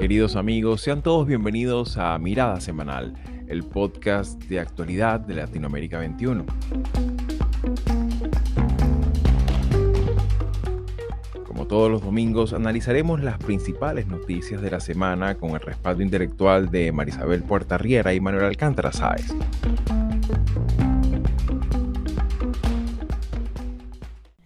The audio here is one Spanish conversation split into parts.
Queridos amigos, sean todos bienvenidos a Mirada Semanal, el podcast de actualidad de Latinoamérica 21. Como todos los domingos, analizaremos las principales noticias de la semana con el respaldo intelectual de Marisabel Puertarriera y Manuel Alcántara Sáez.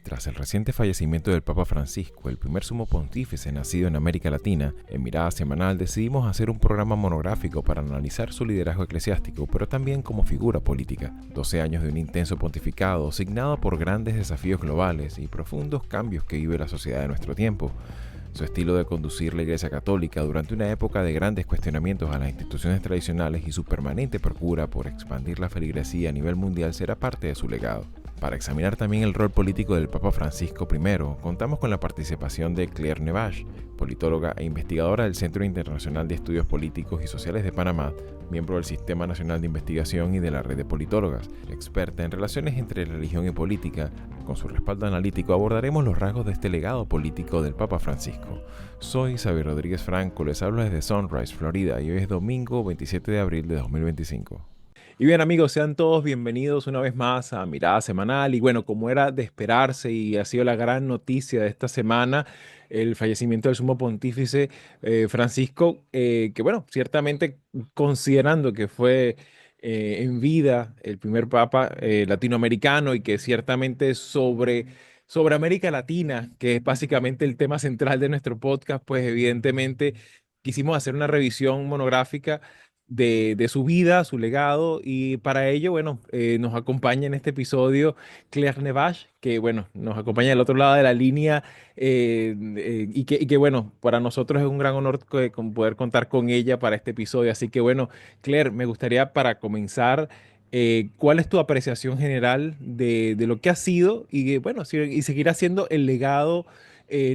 Tras el reciente fallecimiento del Papa Francisco, el primer sumo pontífice nacido en América Latina, en Mirada Semanal decidimos hacer un programa monográfico para analizar su liderazgo eclesiástico, pero también como figura política. 12 años de un intenso pontificado, signado por grandes desafíos globales y profundos cambios que vive la sociedad de nuestro tiempo. Su estilo de conducir la Iglesia Católica durante una época de grandes cuestionamientos a las instituciones tradicionales y su permanente procura por expandir la feligresía a nivel mundial será parte de su legado. Para examinar también el rol político del Papa Francisco I, contamos con la participación de Claire Nevache, politóloga e investigadora del Centro Internacional de Estudios Políticos y Sociales de Panamá, miembro del Sistema Nacional de Investigación y de la Red de Politólogas, experta en relaciones entre religión y política. Con su respaldo analítico abordaremos los rasgos de este legado político del Papa Francisco. Soy Xavier Rodríguez Franco, les hablo desde Sunrise, Florida, y hoy es domingo 27 de abril de 2025. Y bien amigos, sean todos bienvenidos una vez más a Mirada Semanal. Y bueno, como era de esperarse y ha sido la gran noticia de esta semana, el fallecimiento del sumo pontífice Francisco, que bueno, ciertamente considerando que fue en vida el primer papa latinoamericano y que ciertamente sobre América Latina, que es básicamente el tema central de nuestro podcast, pues evidentemente quisimos hacer una revisión monográfica de su vida, su legado, y para ello, bueno, nos acompaña en este episodio Claire Nevache, que, bueno, nos acompaña del otro lado de la línea y que, bueno, para nosotros es un gran honor con poder contar con ella para este episodio. Así que, bueno, Claire, me gustaría para comenzar, ¿cuál es tu apreciación general de lo que ha sido y, bueno, y seguirá siendo el legado?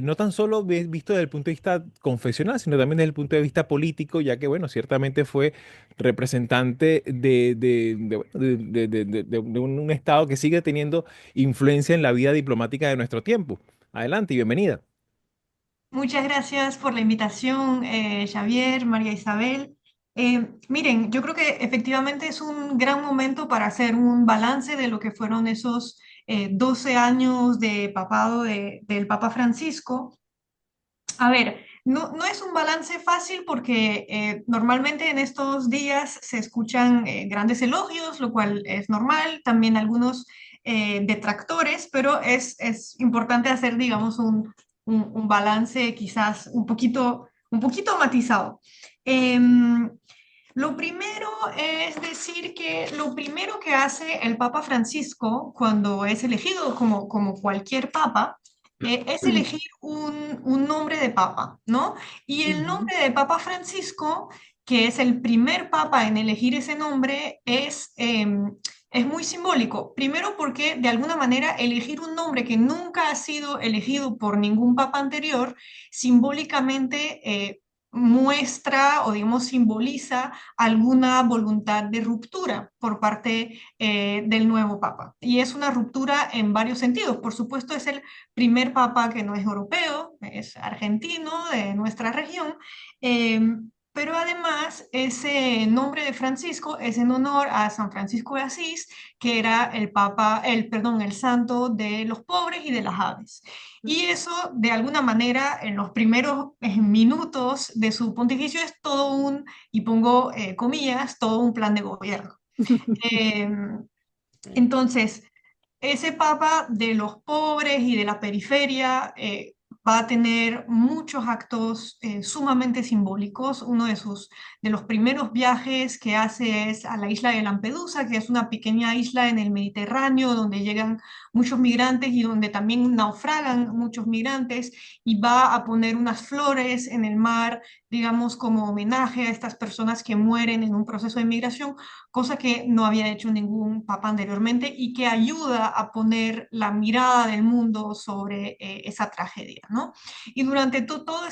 No tan solo visto desde el punto de vista confesional, sino también desde el punto de vista político, ya que, bueno, ciertamente fue representante de un estado que sigue teniendo influencia en la vida diplomática de nuestro tiempo. Adelante y bienvenida. Muchas gracias por la invitación, Xavier, María Isabel. Miren, yo creo que efectivamente es un gran momento para hacer un balance de lo que fueron esos 12 años de papado del Papa Francisco. A ver, no es un balance fácil porque normalmente en estos días se escuchan grandes elogios, lo cual es normal, también algunos detractores, pero es importante hacer, digamos, un balance quizás un poquito matizado. Em, lo primero es decir que lo primero que hace el Papa Francisco cuando es elegido como cualquier papa, es elegir un nombre de papa, ¿no? Y el Ujú. nombre de Papa Francisco, que es el primer papa en elegir ese nombre, es muy simbólico. Primero porque de alguna manera elegir un nombre que nunca ha sido elegido por ningún papa anterior, simbólicamente muestra o digamos simboliza alguna voluntad de ruptura por parte del nuevo papa. Y es una ruptura en varios sentidos. Por supuesto, es el primer papa que no es europeo, es argentino, de nuestra región. eh, pero además, ese nombre de Francisco es en honor a San Francisco de Asís, que era el santo de los pobres y de las aves. Y eso, de alguna manera, en los primeros minutos de su pontificio es todo y pongo comillas, todo un plan de gobierno. Eh, entonces, ese papa de los pobres y de la periferia va a tener muchos actos sumamente simbólicos. Uno de los primeros viajes que hace es a la isla de Lampedusa, que es una pequeña isla en el Mediterráneo donde llegan muchos migrantes y donde también naufragan muchos migrantes, y va a poner unas flores en el mar, digamos, como homenaje a estas personas que mueren en un proceso de migración, cosa que no había hecho ningún papa anteriormente y que ayuda a poner la mirada del mundo sobre esa tragedia, ¿no? Y durante todo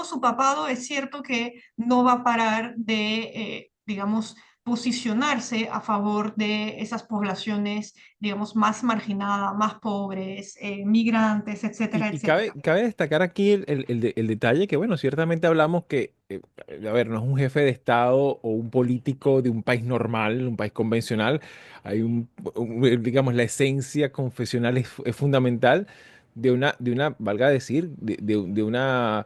su papado es cierto que no va a parar digamos, posicionarse a favor de esas poblaciones, digamos, más marginadas, más pobres, migrantes, etcétera, Y etcétera. cabe destacar aquí el detalle que, bueno, ciertamente hablamos que, a ver, no es un jefe de Estado o un político de un país normal, un país convencional. Hay digamos, la esencia confesional es fundamental valga decir, de una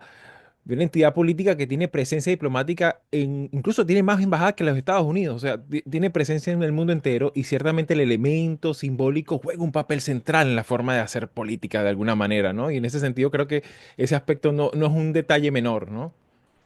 entidad política que tiene presencia diplomática incluso tiene más embajadas que los Estados Unidos, o sea, tiene presencia en el mundo entero y ciertamente el elemento simbólico juega un papel central en la forma de hacer política de alguna manera, ¿no? Y en ese sentido creo que ese aspecto no es un detalle menor, ¿no?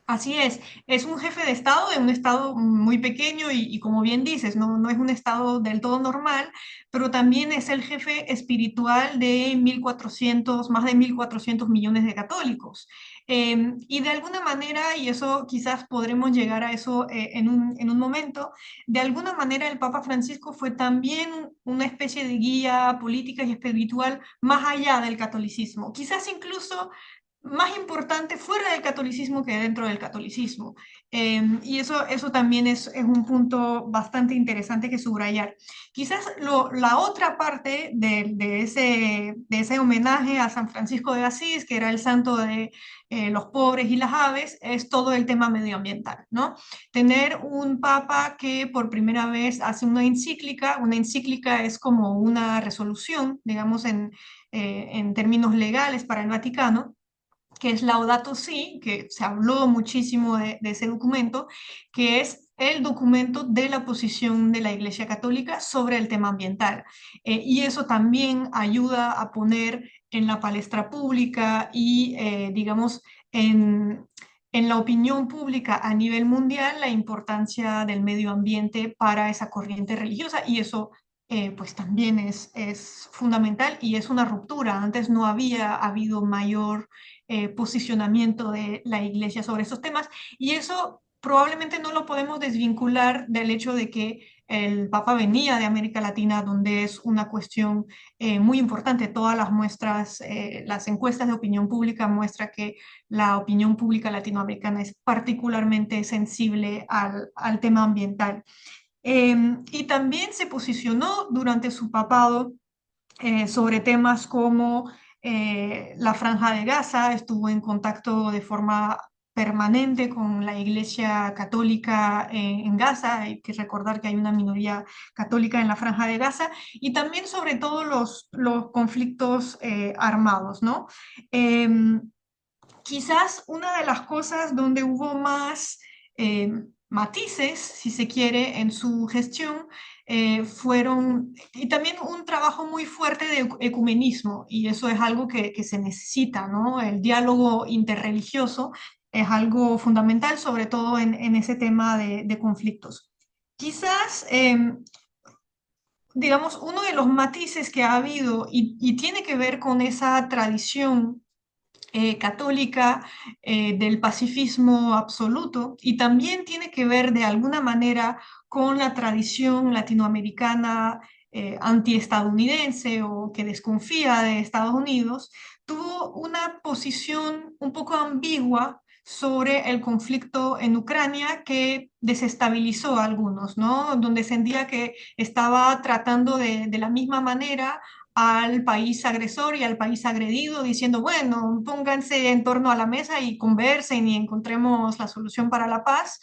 Así es un jefe de Estado de un Estado muy pequeño y como bien dices, no es un Estado del todo normal, pero también es el jefe espiritual de 1.400, más de 1.400 millones de católicos. Y de alguna manera, y eso quizás podremos llegar a eso en un momento, de alguna manera el Papa Francisco fue también una especie de guía política y espiritual más allá del catolicismo, quizás incluso más importante fuera del catolicismo que dentro del catolicismo. Y eso también es un punto bastante interesante que subrayar. Quizás la otra parte de ese homenaje a San Francisco de Asís, que era el santo de los pobres y las aves, es todo el tema medioambiental, ¿no? Tener un papa que por primera vez hace una encíclica es como una resolución, digamos, en términos legales para el Vaticano, que es Laudato Si, que se habló muchísimo de ese documento, que es el documento de la posición de la Iglesia Católica sobre el tema ambiental. Y eso también ayuda a poner en la palestra pública y, digamos, en la opinión pública a nivel mundial la importancia del medio ambiente para esa corriente religiosa y eso pues también es fundamental y es una ruptura. Antes no había habido mayor posicionamiento de la Iglesia sobre estos temas y eso probablemente no lo podemos desvincular del hecho de que el Papa venía de América Latina, donde es una cuestión muy importante. Todas las muestras, las encuestas de opinión pública muestran que la opinión pública latinoamericana es particularmente sensible al tema ambiental. Y también se posicionó durante su papado sobre temas como la Franja de Gaza, estuvo en contacto de forma permanente con la Iglesia Católica en Gaza. Hay que recordar que hay una minoría católica en la Franja de Gaza y también sobre todo los conflictos armados, ¿no? Em, Quizás una de las cosas donde hubo más eh, matices, si se quiere, en su gestión fueron, y también un trabajo muy fuerte de ecumenismo, y eso es algo que se necesita, ¿no? El diálogo interreligioso es algo fundamental, sobre todo en ese tema de conflictos. Quizás, digamos, uno de los matices que ha habido y tiene que ver con esa tradición católica del pacifismo absoluto y también tiene que ver de alguna manera con la tradición latinoamericana antiestadounidense o que desconfía de Estados Unidos, tuvo una posición un poco ambigua sobre el conflicto en Ucrania que desestabilizó a algunos, ¿no? Donde sentía que estaba tratando de la misma manera al país agresor y al país agredido, diciendo, bueno, pónganse en torno a la mesa y conversen y encontremos la solución para la paz.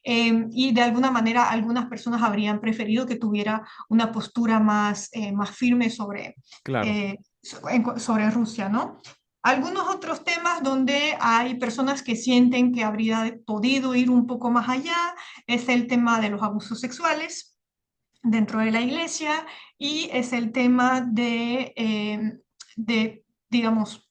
Y de alguna manera algunas personas habrían preferido que tuviera una postura más firme Claro. sobre Rusia, ¿no? Algunos otros temas donde hay personas que sienten que habría podido ir un poco más allá es el tema de los abusos sexuales dentro de la iglesia y es el tema digamos,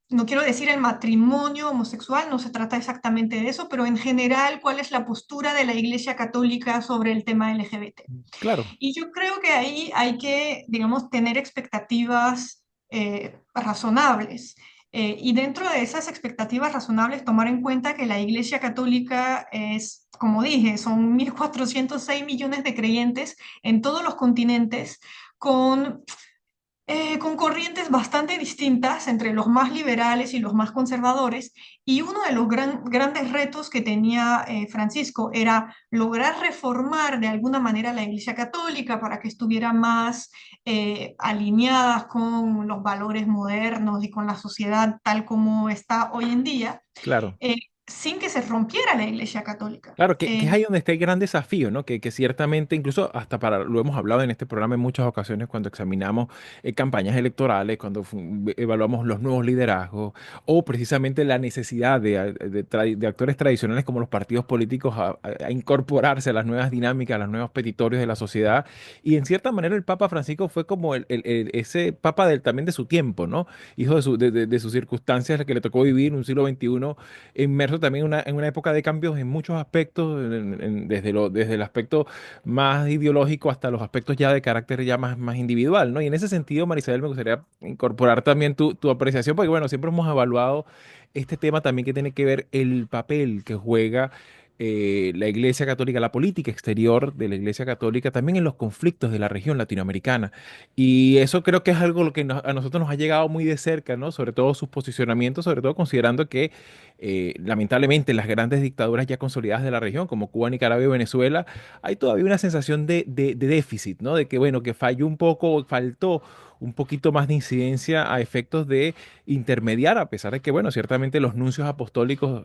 no quiero decir el matrimonio homosexual, no se trata exactamente de eso, pero en general, ¿cuál es la postura de la Iglesia Católica sobre el tema LGBT? Claro. Y yo creo que ahí hay que, digamos, tener expectativas razonables. Y dentro de esas expectativas razonables, tomar en cuenta que la Iglesia Católica es, como dije, son 1.406 millones de creyentes en todos los continentes, con con corrientes bastante distintas entre los más liberales y los más conservadores. Y uno de los grandes retos que tenía Francisco era lograr reformar de alguna manera la Iglesia Católica para que estuviera más alineada con los valores modernos y con la sociedad tal como está hoy en día, Claro. eh, sin que se rompiera la Iglesia Católica. Claro, que es ahí donde está el gran desafío, ¿no? Que ciertamente, incluso hasta lo hemos hablado en este programa en muchas ocasiones cuando examinamos campañas electorales, cuando evaluamos los nuevos liderazgos o precisamente la necesidad de actores tradicionales como los partidos políticos a incorporarse a las nuevas dinámicas, a los nuevos petitorios de la sociedad. Y en cierta manera el Papa Francisco fue como ese Papa también de su tiempo, ¿no? Hijo de sus circunstancias que le tocó vivir un siglo XXI inmerso también en una época de cambios en muchos aspectos, desde el aspecto más ideológico hasta los aspectos ya de carácter ya más individual, ¿no? Y en ese sentido, Marisabel, me gustaría incorporar también tu apreciación, porque bueno, siempre hemos evaluado este tema también que tiene que ver el papel que juega la Iglesia Católica, la política exterior de la Iglesia Católica, también en los conflictos de la región latinoamericana. Y eso creo que es algo lo que a nosotros nos ha llegado muy de cerca, ¿no? Sobre todo sus posicionamientos, sobre todo considerando que lamentablemente en las grandes dictaduras ya consolidadas de la región, como Cuba, Nicaragua y Venezuela, hay todavía una sensación de déficit, ¿no? De que, bueno, que falló un poco, faltó un poquito más de incidencia a efectos de intermediar, a pesar de que, bueno, ciertamente los nuncios apostólicos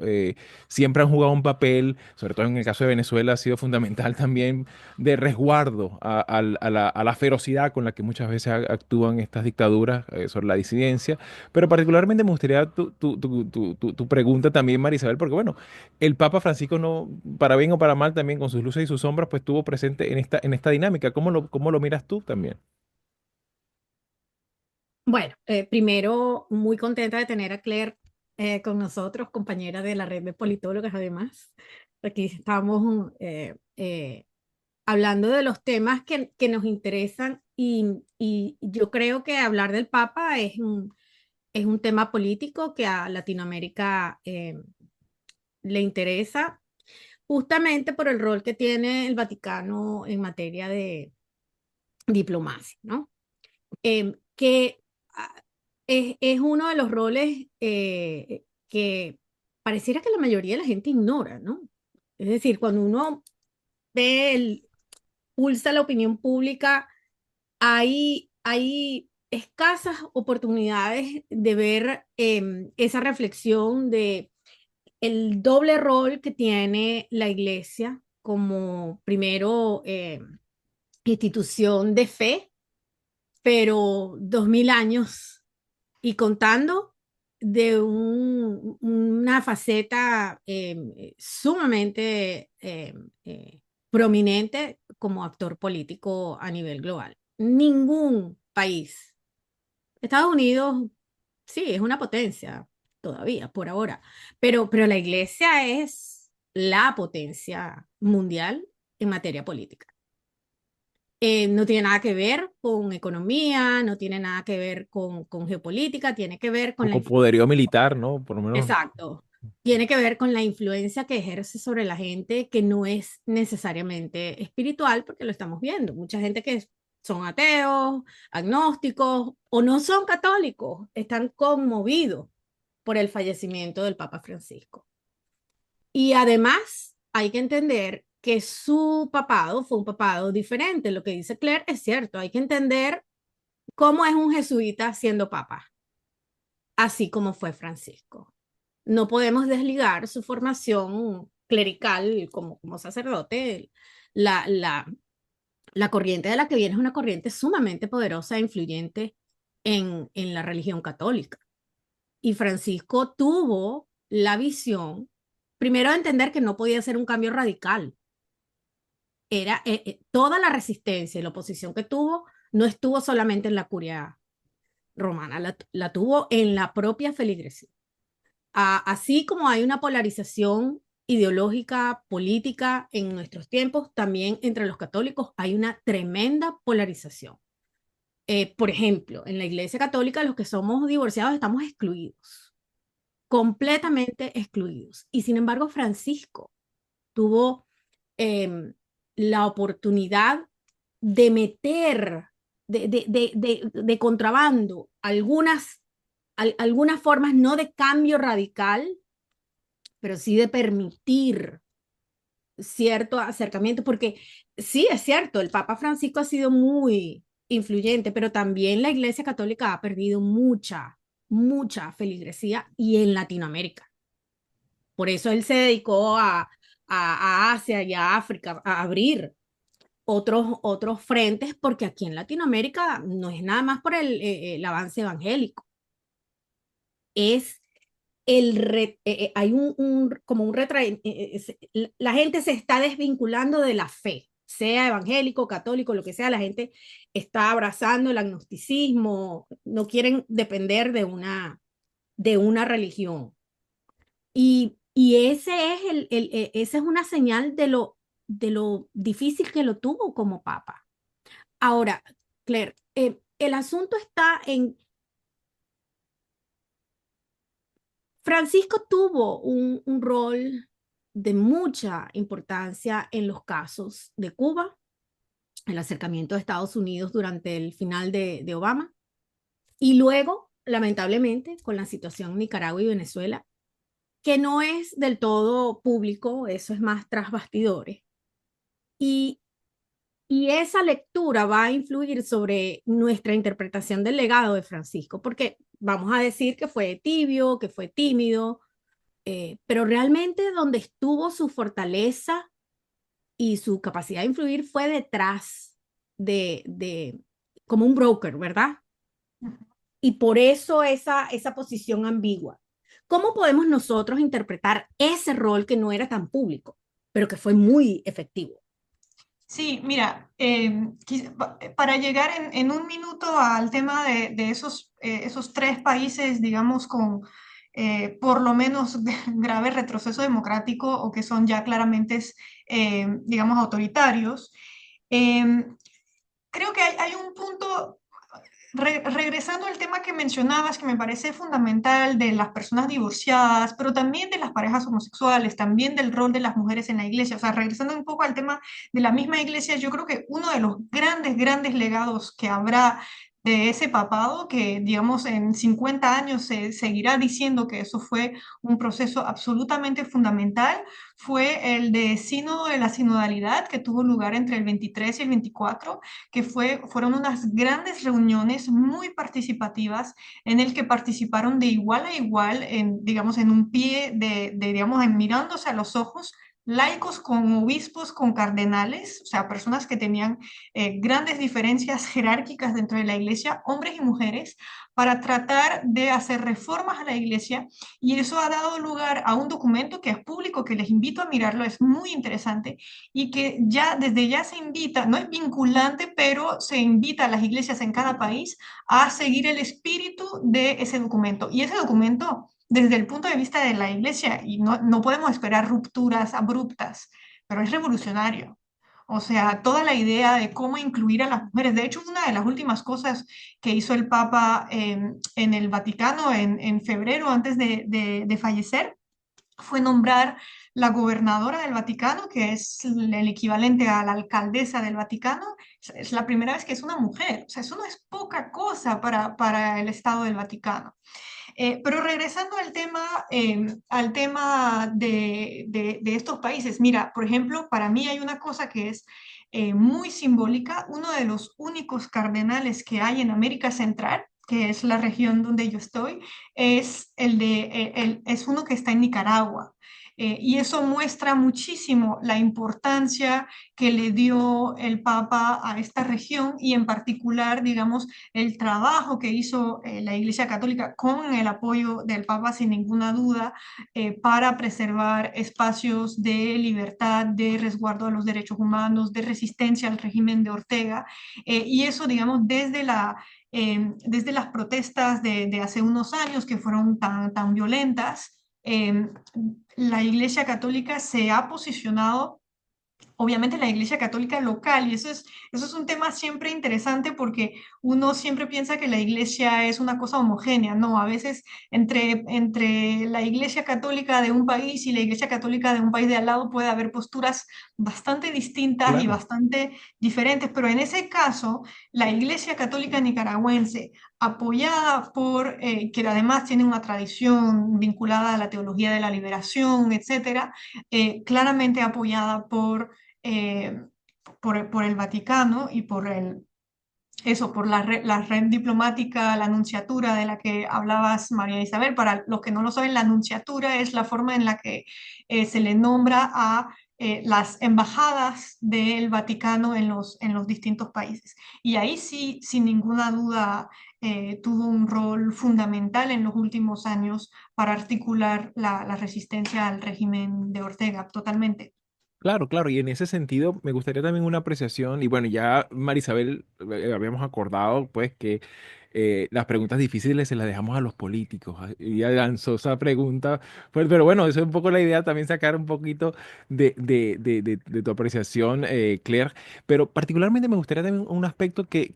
siempre han jugado un papel, sobre todo en el caso de Venezuela, ha sido fundamental también de resguardo a la ferocidad con la que muchas veces actúan estas dictaduras sobre la disidencia. Pero particularmente me gustaría tu pregunta también, Marisabel, porque bueno, el Papa Francisco no, para bien o para mal también con sus luces y sus sombras, pues estuvo presente en esta dinámica. Cómo lo miras tú también? Bueno, primero, muy contenta de tener a Claire con nosotros, compañera de la red de politólogas, además. Aquí estamos hablando de los temas que nos interesan y yo creo que hablar del Papa es un tema político que a Latinoamérica le interesa, justamente por el rol que tiene el Vaticano en materia de diplomacia, ¿no? Que ah, es uno de los roles que pareciera que la mayoría de la gente ignora, ¿no? Es decir, cuando uno ve pulsa la opinión pública, hay escasas oportunidades de ver esa reflexión de el doble rol que tiene la iglesia como primero institución de fe, pero 2000 años y contando de una faceta sumamente prominente como actor político a nivel global. Ningún país, Estados Unidos, sí, es una potencia todavía, por ahora, pero la iglesia es la potencia mundial en materia política. No tiene nada que ver con economía, no tiene nada que ver con geopolítica, tiene que ver con la Con poderío militar, ¿no? Por lo menos. exacto, tiene que ver con la influencia que ejerce sobre la gente que no es necesariamente espiritual, porque lo estamos viendo. Mucha gente que son ateos, agnósticos o no son católicos, están conmovidos por el fallecimiento del Papa Francisco. Y además hay que entender que su papado fue un papado diferente. Lo que dice Claire es cierto, hay que entender cómo es un jesuita siendo papa, así como fue Francisco. No podemos desligar su formación clerical como sacerdote. La, la, la corriente de la que viene es una corriente sumamente poderosa e influyente en la religión católica. Y Francisco tuvo la visión, primero de entender que no podía ser un cambio radical. Era toda la resistencia y la oposición que tuvo no estuvo solamente en la curia romana, la tuvo en la propia feligresía. Así como hay una polarización ideológica, política en nuestros tiempos, también entre los católicos hay una tremenda polarización. Por ejemplo, en la Iglesia Católica los que somos divorciados estamos excluidos, completamente excluidos. Y sin embargo, Francisco tuvo la oportunidad de meter de contrabando, algunas formas no de cambio radical, pero sí de permitir cierto acercamiento, porque sí es cierto, el Papa Francisco ha sido muy influyente, pero también la Iglesia Católica ha perdido mucha feligresía y en Latinoamérica. Por eso él se dedicó a Asia y a África a abrir otros frentes, porque aquí en Latinoamérica no es nada más por el avance evangélico, es hay como un la gente se está desvinculando de la fe, sea evangélico, católico, lo que sea, la gente está abrazando el agnosticismo, no quieren depender de una religión. Y esa es una señal de lo difícil que lo tuvo como papa. Ahora, Claire, el asunto está en Francisco tuvo un rol de mucha importancia en los casos de Cuba, el acercamiento a Estados Unidos durante el final de Obama, y luego, lamentablemente, con la situación en Nicaragua y Venezuela, que no es del todo público, eso es más tras bastidores. Y, y esa lectura va a influir sobre nuestra interpretación del legado de Francisco, porque vamos a decir que fue tibio, que fue tímido, pero realmente donde estuvo su fortaleza y su capacidad de influir fue detrás como un broker, ¿verdad? Y por eso esa posición ambigua. ¿Cómo podemos nosotros interpretar ese rol que no era tan público, pero que fue muy efectivo? Sí, mira, para llegar en un minuto al tema de esos tres países, digamos, con por lo menos grave retroceso democrático o que son ya claramente, digamos, autoritarios, creo que hay un punto regresando al tema que mencionabas, que me parece fundamental de las personas divorciadas, pero también de las parejas homosexuales, también del rol de las mujeres en la iglesia, o sea, regresando un poco al tema de la misma iglesia, yo creo que uno de los grandes legados que habrá de ese papado, que digamos en 50 años se seguirá diciendo que eso fue un proceso absolutamente fundamental, fue el de sínodo de la sinodalidad que tuvo lugar entre el 23 y el 24, que fueron unas grandes reuniones muy participativas en el que participaron de igual a igual, digamos, en un pie digamos, en mirándose a los ojos, laicos con obispos, con cardenales, o sea, personas que tenían grandes diferencias jerárquicas dentro de la iglesia, hombres y mujeres, para tratar de hacer reformas a la iglesia, y eso ha dado lugar a un documento que es público, que les invito a mirarlo, es muy interesante, y que desde ya se invita, no es vinculante, pero se invita a las iglesias en cada país a seguir el espíritu de ese documento. Y ese documento, desde el punto de vista de la iglesia, y no podemos esperar rupturas abruptas, pero es revolucionario. O sea, toda la idea de cómo incluir a las mujeres. De hecho, una de las últimas cosas que hizo el Papa en el Vaticano en febrero, antes de fallecer, fue nombrar la gobernadora del Vaticano, que es el equivalente a la alcaldesa del Vaticano. Es la primera vez que es una mujer. O sea, eso no es poca cosa para el Estado del Vaticano. Pero regresando al tema de estos países, mira, por ejemplo, para mí hay una cosa que es muy simbólica. Uno de los únicos cardenales que hay en América Central, que es la región donde yo estoy, es uno que está en Nicaragua. Y eso muestra muchísimo la importancia que le dio el Papa a esta región y en particular, digamos, el trabajo que hizo la Iglesia Católica con el apoyo del Papa, sin ninguna duda, para preservar espacios de libertad, de resguardo de los derechos humanos, de resistencia al régimen de Ortega. Y eso, digamos, desde las protestas de hace unos años que fueron tan violentas, la Iglesia Católica se ha posicionado obviamente la Iglesia Católica local, y eso es un tema siempre interesante porque uno siempre piensa que la Iglesia es una cosa homogénea, no, a veces entre la Iglesia Católica de un país y la Iglesia Católica de un país de al lado puede haber posturas bastante distintas y Claro. bastante diferentes, pero en ese caso, la Iglesia Católica nicaragüense, apoyada por, que además tiene una tradición vinculada a la teología de la liberación, etcétera, claramente apoyada eh, por el Vaticano y por la red diplomática, la nunciatura de la que hablabas, María Isabel. Para los que no lo saben, la nunciatura es la forma en la que se le nombra a las embajadas del Vaticano en los distintos países. Y ahí sí, sin ninguna duda, tuvo un rol fundamental en los últimos años para articular la resistencia al régimen de Ortega, totalmente. Claro, claro, y en ese sentido me gustaría también una apreciación, y bueno, ya Marisabel, habíamos acordado pues que las preguntas difíciles se las dejamos a los políticos, y ella lanzó esa pregunta, pues, pero bueno, eso es un poco la idea, también sacar un poquito de tu apreciación, Claire, pero particularmente me gustaría también un aspecto que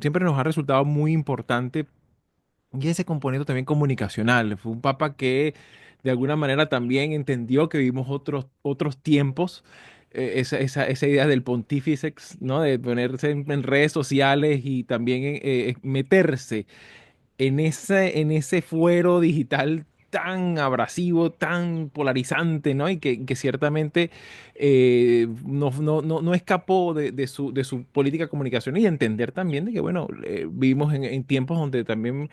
siempre nos ha resultado muy importante y ese componente también comunicacional. Fue un papa que de alguna manera también entendió que vivimos otros tiempos. Esa idea del pontífice, ¿no? De ponerse en redes sociales y también meterse en ese fuero digital tan abrasivo, tan polarizante, ¿no? Y que ciertamente no escapó de su política de comunicación y entender también de que, bueno, vivimos en tiempos donde también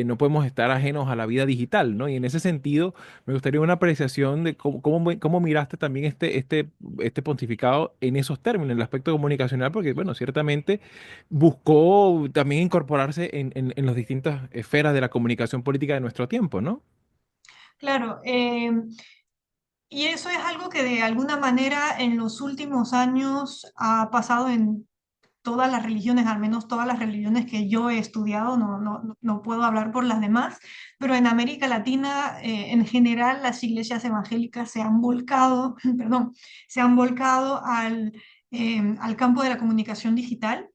no podemos estar ajenos a la vida digital, ¿no? Y en ese sentido, me gustaría una apreciación de cómo miraste también este pontificado en esos términos, en el aspecto comunicacional, porque, bueno, ciertamente buscó también incorporarse en las distintas esferas de la comunicación política de nuestro tiempo, ¿no? Claro, y eso es algo que de alguna manera en los últimos años ha pasado en todas las religiones, al menos todas las religiones que yo he estudiado, no puedo hablar por las demás, pero en América Latina, en general, las iglesias evangélicas se han volcado, perdón, se han volcado al campo de la comunicación digital.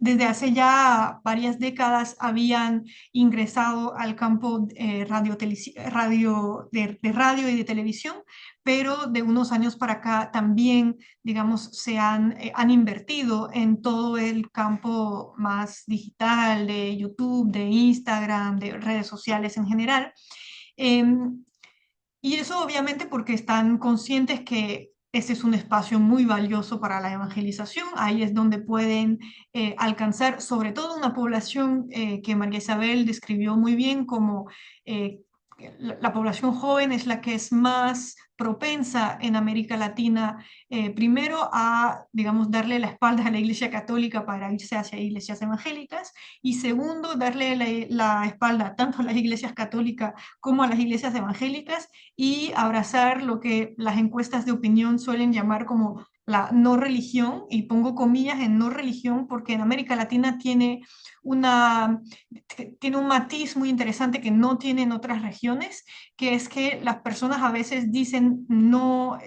Desde hace ya varias décadas habían ingresado al campo de radio y de televisión, pero de unos años para acá también, digamos, han invertido en todo el campo más digital de YouTube, de Instagram, de redes sociales en general. Em, y eso obviamente porque están conscientes que ese es un espacio muy valioso para la evangelización. Ahí es donde pueden alcanzar sobre todo una población que María Isabel describió muy bien como eh, la población joven es la que es más propensa en América Latina, primero a, digamos, darle la espalda a la Iglesia Católica para irse hacia iglesias evangélicas y segundo, darle la espalda tanto a las iglesias católicas como a las iglesias evangélicas y abrazar lo que las encuestas de opinión suelen llamar como la no religión, y pongo comillas en no religión porque en América Latina una, tiene un matiz muy interesante que no tienen otras regiones, que es que las personas a veces dicen no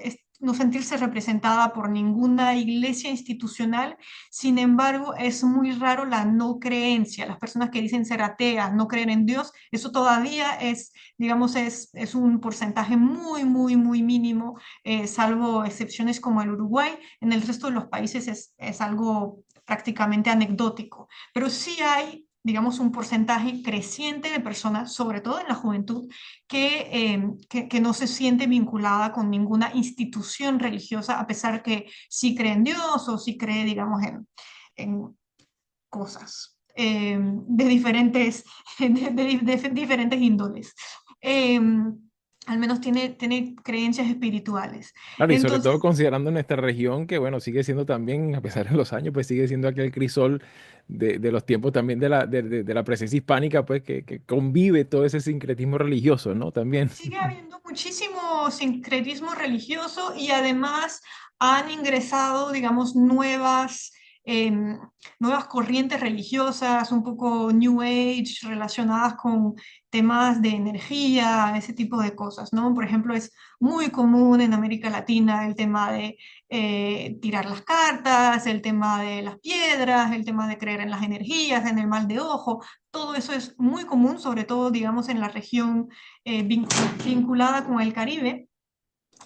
sentirse representada por ninguna iglesia institucional, sin embargo, es muy raro la no creencia, las personas que dicen ser ateas, no creer en Dios, eso todavía es, digamos, es un porcentaje muy, muy, muy mínimo, salvo excepciones como el Uruguay. En el resto de los países es algo prácticamente anecdótico, pero sí hay, digamos, un porcentaje creciente de personas, sobre todo en la juventud, que no se siente vinculada con ninguna institución religiosa, a pesar que sí cree en Dios o sí cree, digamos, en cosas de diferentes, de diferentes índoles. Eh, Al menos tiene creencias espirituales. Claro, y sobre todo Entonces, considerando nuestra región, que bueno, sigue siendo también, a pesar de los años, pues sigue siendo aquel crisol de los tiempos también de la presencia hispánica, pues que convive todo ese sincretismo religioso, ¿no? También. sigue habiendo muchísimo sincretismo religioso y además han ingresado, digamos, nuevas nuevas corrientes religiosas, un poco New Age, relacionadas con temas de energía, ese tipo de cosas, ¿no? Por ejemplo, es muy común en América Latina el tema de tirar las cartas, el tema de las piedras, el tema de creer en las energías, en el mal de ojo. Todo eso es muy común, sobre todo, digamos, en la región vinculada con el Caribe.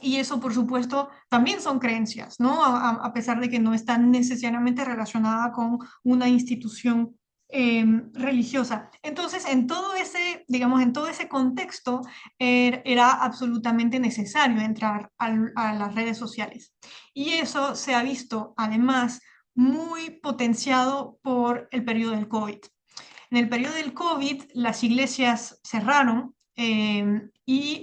Y eso, por supuesto, también son creencias, ¿no? A pesar de que no están necesariamente relacionada con una institución religiosa. Entonces, en todo ese, digamos, en todo ese contexto, era absolutamente necesario entrar a las redes sociales. Y eso se ha visto, además, muy potenciado por el periodo del COVID. En el periodo del COVID, las iglesias cerraron y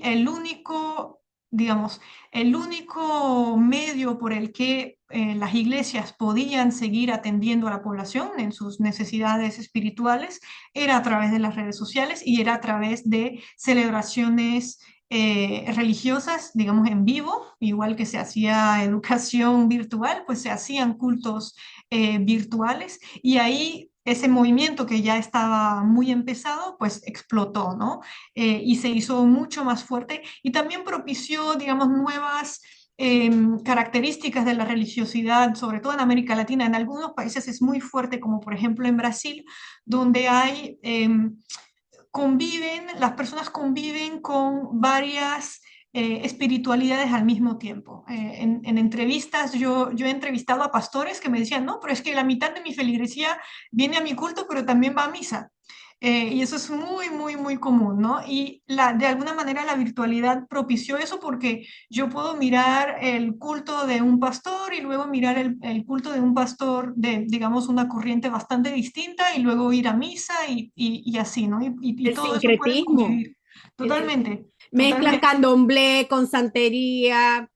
digamos, el único medio por el que las iglesias podían seguir atendiendo a la población en sus necesidades espirituales era a través de las redes sociales y era a través de celebraciones religiosas, digamos, en vivo, igual que se hacía educación virtual, pues se hacían cultos virtuales y ahí ese movimiento que ya estaba muy empezado, pues explotó, ¿no? Y se hizo mucho más fuerte y también propició, digamos, nuevas características de la religiosidad, sobre todo en América Latina. En algunos países es muy fuerte, como por ejemplo en Brasil, donde hay las personas conviven con varias espiritualidades al mismo tiempo. En entrevistas yo he entrevistado a pastores que me decían, no, pero es que la mitad de mi feligresía viene a mi culto, pero también va a misa. Y eso es muy, muy, muy común, ¿no? Y de alguna manera la virtualidad propició eso porque yo puedo mirar el culto de un pastor y luego mirar el culto de un pastor de, digamos, una corriente bastante distinta y luego ir a misa y así, ¿no? Y El todo eso puede sincretismo. convivir. Totalmente, Mezclan totalmente. candomblé con santería.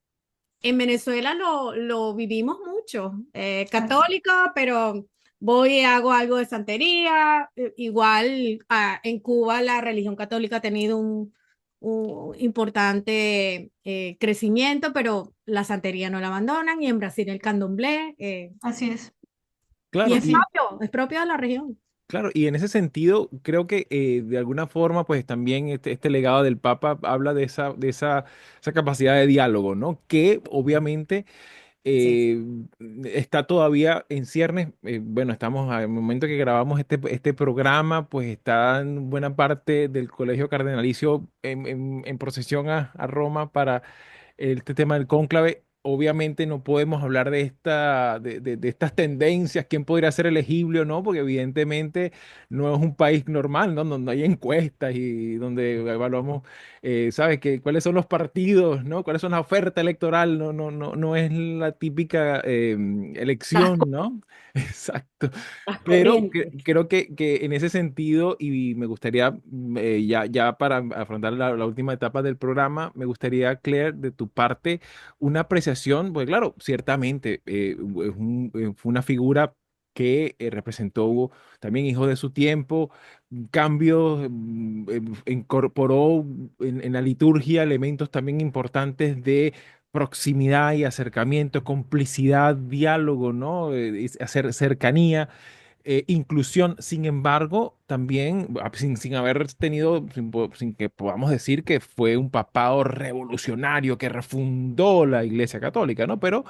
En Venezuela lo vivimos mucho, Así, católica, pero voy y hago algo de santería. Igual en Cuba la religión católica ha tenido un importante crecimiento, pero la santería no la abandonan, y en Brasil el candomblé, así es, y Claro, y es propio de la región. claro, y en ese sentido, creo que de alguna forma, pues también este legado del Papa habla esa capacidad de diálogo, ¿no? Que obviamente Sí. eh, está todavía en ciernes. Bueno, estamos al momento que grabamos este programa, pues está en buena parte del Colegio Cardenalicio en procesión a Roma para este tema del cónclave. Obviamente no podemos hablar de estas tendencias, quién podría ser elegible o no, porque evidentemente no es un país normal, ¿no? Donde hay encuestas y donde evaluamos, ¿sabes? ¿Cuáles son los partidos, ¿no? ¿Cuáles son la oferta electoral? No es la típica Las, elección, ¿no? Exacto. las Pero corrientes. creo que en ese sentido, y me gustaría, ya para afrontar la última etapa del programa, me gustaría, Claire, de tu parte, una apreciación, pues claro, ciertamente fue una figura que representó también hijo de su tiempo, cambios, incorporó en la liturgia elementos también importantes de proximidad y acercamiento, complicidad, diálogo, ¿no? Hacer cercanía, inclusión. Sin embargo, también sin haber tenido, sin que podamos decir que fue un papado revolucionario que refundó la Iglesia Católica, ¿no? Pero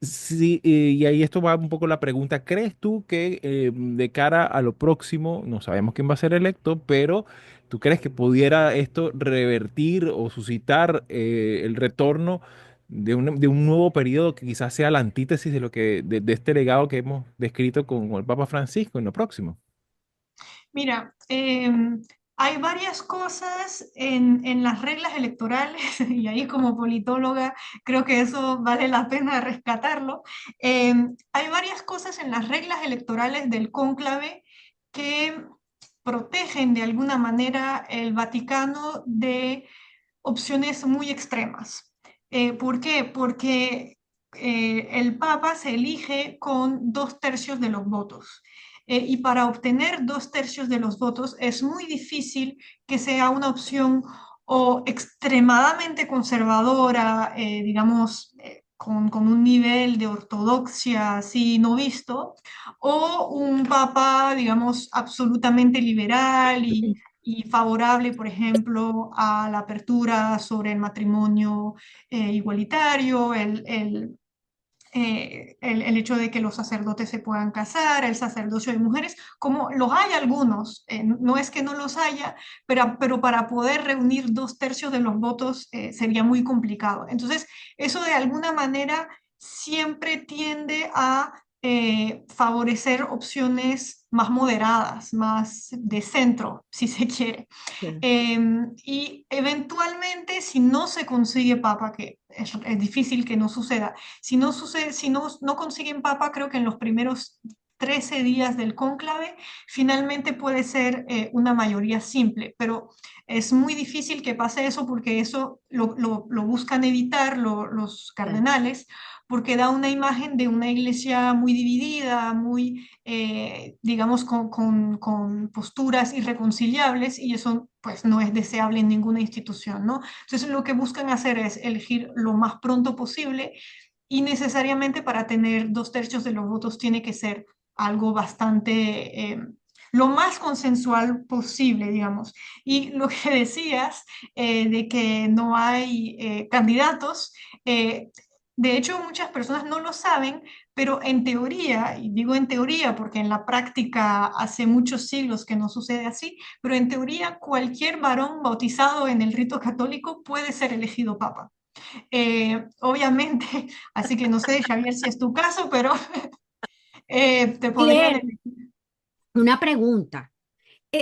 sí, y ahí esto va un poco la pregunta, ¿crees tú que de cara a lo próximo, no sabemos quién va a ser electo, pero tú crees que pudiera esto revertir o suscitar el retorno de un nuevo periodo que quizás sea la antítesis de de este legado que hemos descrito con el Papa Francisco en lo próximo? mira, hay varias cosas en las reglas electorales, y ahí como politóloga creo que eso vale la pena rescatarlo. Hay varias cosas en las reglas electorales del cónclave que protegen de alguna manera el Vaticano de opciones muy extremas. ¿Por qué? Porque el Papa se elige con 2/3 de los votos. Y para obtener 2/3 de los votos es muy difícil que sea una opción o extremadamente conservadora, digamos, con un nivel de ortodoxia así no visto, o un papa, digamos, absolutamente liberal y favorable, por ejemplo, a la apertura sobre el matrimonio igualitario, el hecho de que los sacerdotes se puedan casar, el sacerdocio de mujeres, como los hay algunos, no es que no los haya, pero para poder reunir 2/3 de los votos sería muy complicado. Entonces, eso de alguna manera siempre tiende a favorecer opciones más moderadas, más de centro, si se quiere. Sí. Y eventualmente, si no se consigue papa, que es difícil que no suceda, si no sucede, si no consiguen papa, creo que en los primeros 13 días del cónclave, finalmente puede ser una mayoría simple, pero es muy difícil que pase eso porque eso lo buscan evitar los Claro. cardenales, porque da una imagen de una iglesia muy dividida, muy, digamos, con posturas irreconciliables, y eso pues no es deseable en ninguna institución, ¿no? Entonces lo que buscan hacer es elegir lo más pronto posible, y necesariamente para tener 2/3 de los votos tiene que ser algo bastante, lo más consensual posible, digamos. Y lo que decías de que no hay candidatos, de hecho muchas personas no lo saben, pero en teoría, y digo en teoría porque en la práctica hace muchos siglos que no sucede así, pero en teoría cualquier varón bautizado en el rito católico puede ser elegido papa. Obviamente, así que no sé, Javier, si es tu caso, pero te podrían Claire, elegir. una pregunta.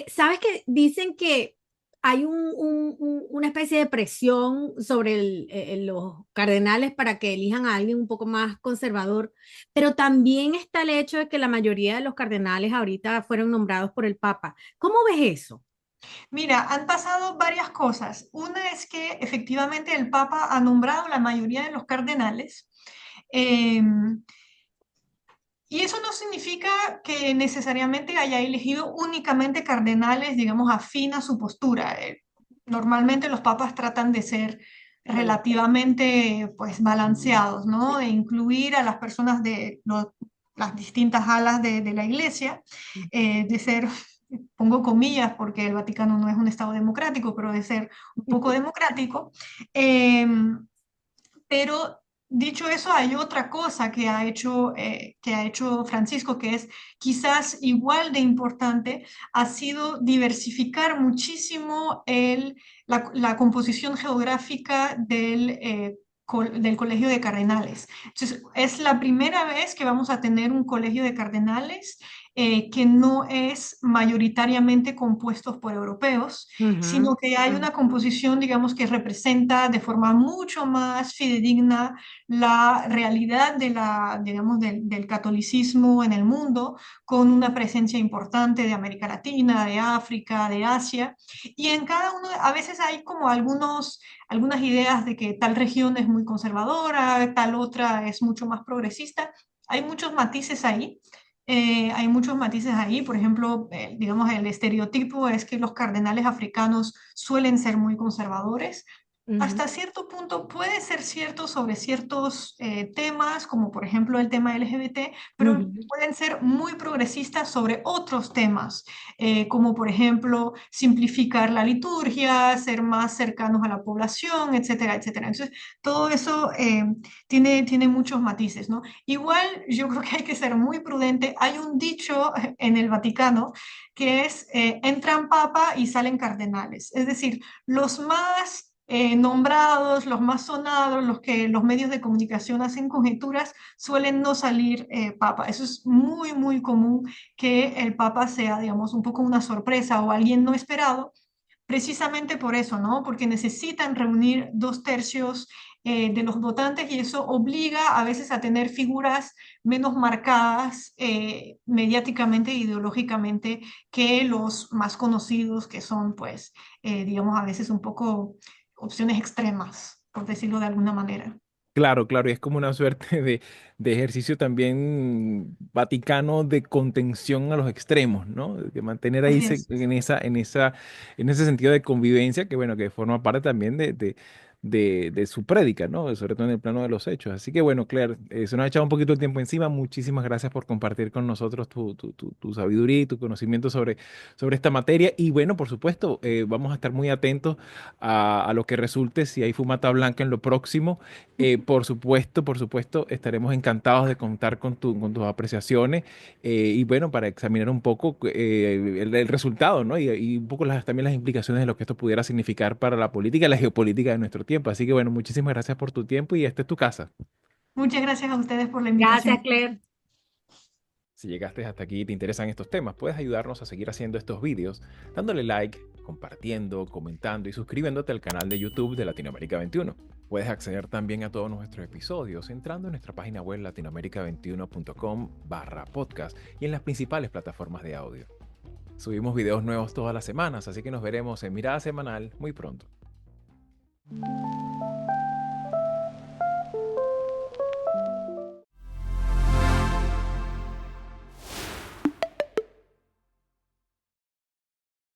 ¿Sabes que dicen que hay una especie de presión sobre los cardenales para que elijan a alguien un poco más conservador, pero también está el hecho de que la mayoría de los cardenales ahorita fueron nombrados por el Papa? ¿Cómo ves eso? Mira, han pasado varias cosas. Una es que efectivamente el Papa ha nombrado la mayoría de los cardenales. eh, y eso no significa que necesariamente haya elegido únicamente cardenales, digamos, afín a su postura. Normalmente los papas tratan de ser Balanceado. relativamente, pues, balanceados, ¿no? De incluir a las personas de las distintas alas de la iglesia, de ser, pongo comillas porque el Vaticano no es un estado democrático, pero de ser un poco democrático. Em, pero dicho eso, hay otra cosa que ha hecho Francisco, que es quizás igual de importante, ha sido diversificar muchísimo la composición geográfica del Colegio de Cardenales. Entonces, es la primera vez que vamos a tener un colegio de cardenales que no es mayoritariamente compuesto por europeos, Ujú, sino que hay una composición, digamos, que representa de forma mucho más fidedigna la realidad digamos, del catolicismo en el mundo, con una presencia importante de América Latina, de África, de Asia, y en cada uno, a veces hay como algunas ideas de que tal región es muy conservadora, tal otra es mucho más progresista. Hay muchos matices ahí, por ejemplo, digamos, el estereotipo es que los cardenales africanos suelen ser muy conservadores. ujú, Hasta cierto punto puede ser cierto sobre ciertos temas, como por ejemplo el tema LGBT, pero ujú. pueden ser muy progresistas sobre otros temas, como por ejemplo simplificar la liturgia, ser más cercanos a la población, etcétera, etcétera. Entonces, todo eso tiene muchos matices, ¿no? Igual yo creo que hay que ser muy prudente. Hay un dicho en el Vaticano que es, entran papa y salen cardenales. Es decir, los más nombrados, los más sonados, los que los medios de comunicación hacen conjeturas, suelen no salir papa. Eso es muy, muy común, que el papa sea, digamos, un poco una sorpresa o alguien no esperado, precisamente por eso, ¿no? Porque necesitan reunir 2/3 de los votantes, y eso obliga a veces a tener figuras menos marcadas mediáticamente e ideológicamente que los más conocidos, que son, pues, digamos, a veces un poco opciones extremas, por decirlo de alguna manera. Claro, claro, y es como una suerte de ejercicio también vaticano de contención a los extremos, ¿no? De mantener ahí Así es. en ese sentido de convivencia que, bueno, que forma parte también de su prédica, ¿no? Sobre todo en el plano de los hechos. Así que bueno, Claire, se nos ha echado un poquito el tiempo encima. Muchísimas gracias por compartir con nosotros tu sabiduría y tu conocimiento sobre esta materia. Y bueno, por supuesto, vamos a estar muy atentos a lo que resulte si hay fumata blanca en lo próximo. Por supuesto, estaremos encantados de contar con tus apreciaciones y bueno, para examinar un poco el resultado, ¿no? Y un poco también las implicaciones de lo que esto pudiera significar para la política y la geopolítica de nuestro tiempo. Así que bueno, muchísimas gracias por tu tiempo y esta es tu casa. Muchas gracias a ustedes por la Gracias, invitación. Claire. Si llegaste hasta aquí y te interesan estos temas, puedes ayudarnos a seguir haciendo estos vídeos dándole like, compartiendo, comentando y suscribiéndote al canal de YouTube de Latinoamérica 21. Puedes acceder también a todos nuestros episodios entrando en nuestra página web latinoamerica21.com/podcast y en las principales plataformas de audio. Subimos videos nuevos todas las semanas, así que nos veremos en Mirada Semanal muy pronto.